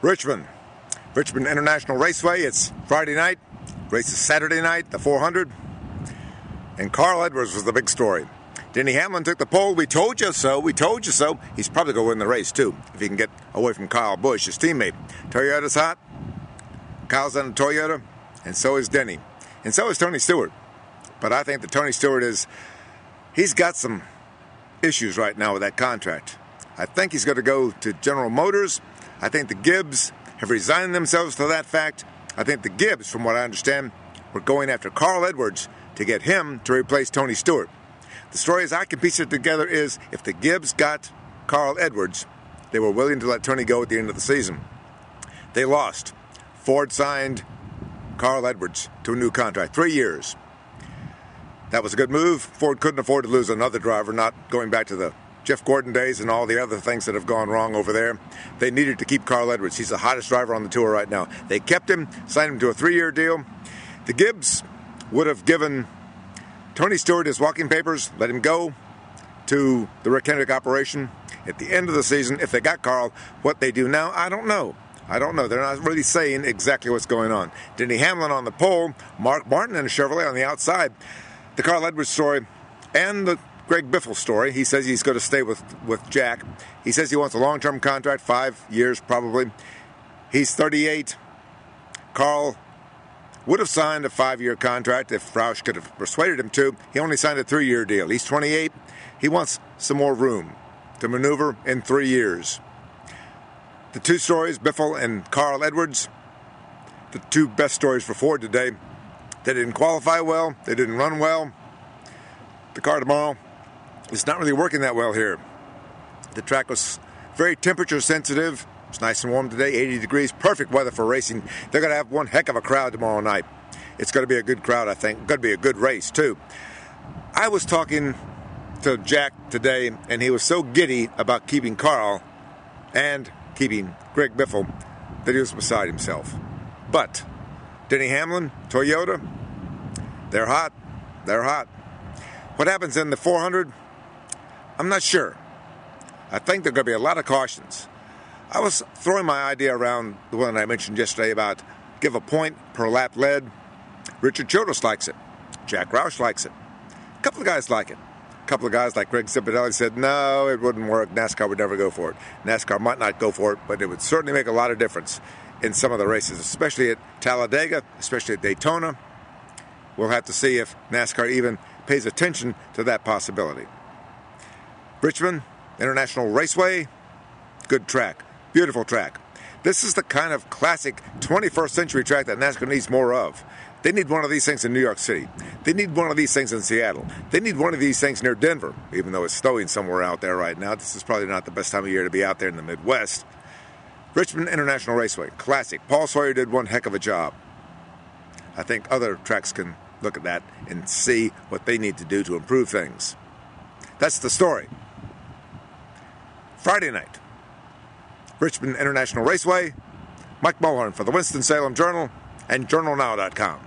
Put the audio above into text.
Richmond International Raceway. It's Friday night. Race is Saturday night, the 400. And Carl Edwards was the big story. Denny Hamlin took the pole. We told you so. We told you so. He's probably going to win the race, too, if he can get away from Kyle Busch, his teammate. Toyota's hot. Kyle's on the Toyota. And so is Denny. And so is Tony Stewart. But I think that Tony Stewart he's got some issues right now with that contract. I think he's going to go to General Motors. I think the Gibbs have resigned themselves to that fact. I think the Gibbs, from what I understand, were going after Carl Edwards to get him to replace Tony Stewart. The story, as I can piece it together, is if the Gibbs got Carl Edwards, they were willing to let Tony go at the end of the season. They lost. Ford signed Carl Edwards to a new contract, 3 years. That was a good move. Ford couldn't afford to lose another driver, not going back to the Jeff Gordon days and all the other things that have gone wrong over there. They needed to keep Carl Edwards. He's the hottest driver on the tour right now. They kept him, signed him to a 3-year deal. The Gibbs would have given Tony Stewart his walking papers, let him go to the Rick Hendrick operation at the end of the season. If they got Carl, what they do now, I don't know. They're not really saying exactly what's going on. Denny Hamlin on the pole, Mark Martin and a Chevrolet on the outside. The Carl Edwards story and the Greg Biffle story. He says he's going to stay with Jack. He says he wants a long-term contract, 5 years probably. He's 38. Carl would have signed a 5-year contract if Roush could have persuaded him to. He only signed a 3-year deal. He's 28. He wants some more room to maneuver in 3 years. The two stories, Biffle and Carl Edwards, the two best stories for Ford today. They didn't qualify well. They didn't run well. The car tomorrow is not really working that well here. The track was very temperature sensitive. It's nice and warm today, 80 degrees, perfect weather for racing. They're going to have one heck of a crowd tomorrow night. It's going to be a good crowd, I think. Going to be a good race, too. I was talking to Jack today, and he was so giddy about keeping Carl and keeping Greg Biffle that he was beside himself. But Denny Hamlin, Toyota, they're hot. They're hot. What happens in the 400? I'm not sure. I think there are going to be a lot of cautions. I was throwing my idea around, the one I mentioned yesterday, about give a point per lap led. Richard Childress likes it. Jack Roush likes it. A couple of guys like it. A couple of guys like Greg Zipadelli said, no, it wouldn't work. NASCAR would never go for it. NASCAR might not go for it, but it would certainly make a lot of difference in some of the races, especially at Talladega, especially at Daytona. We'll have to see if NASCAR even pays attention to that possibility. Richmond International Raceway, good track, beautiful track. This is the kind of classic 21st century track that NASCAR needs more of. They need one of these things in New York City. They need one of these things in Seattle. They need one of these things near Denver, even though it's snowing somewhere out there right now. This is probably not the best time of year to be out there in the Midwest. Richmond International Raceway, classic. Paul Sawyer did one heck of a job. I think other tracks can look at that and see what they need to do to improve things. That's the story. Friday night, Richmond International Raceway. Mike Mulhern for the Winston-Salem Journal and JournalNow.com.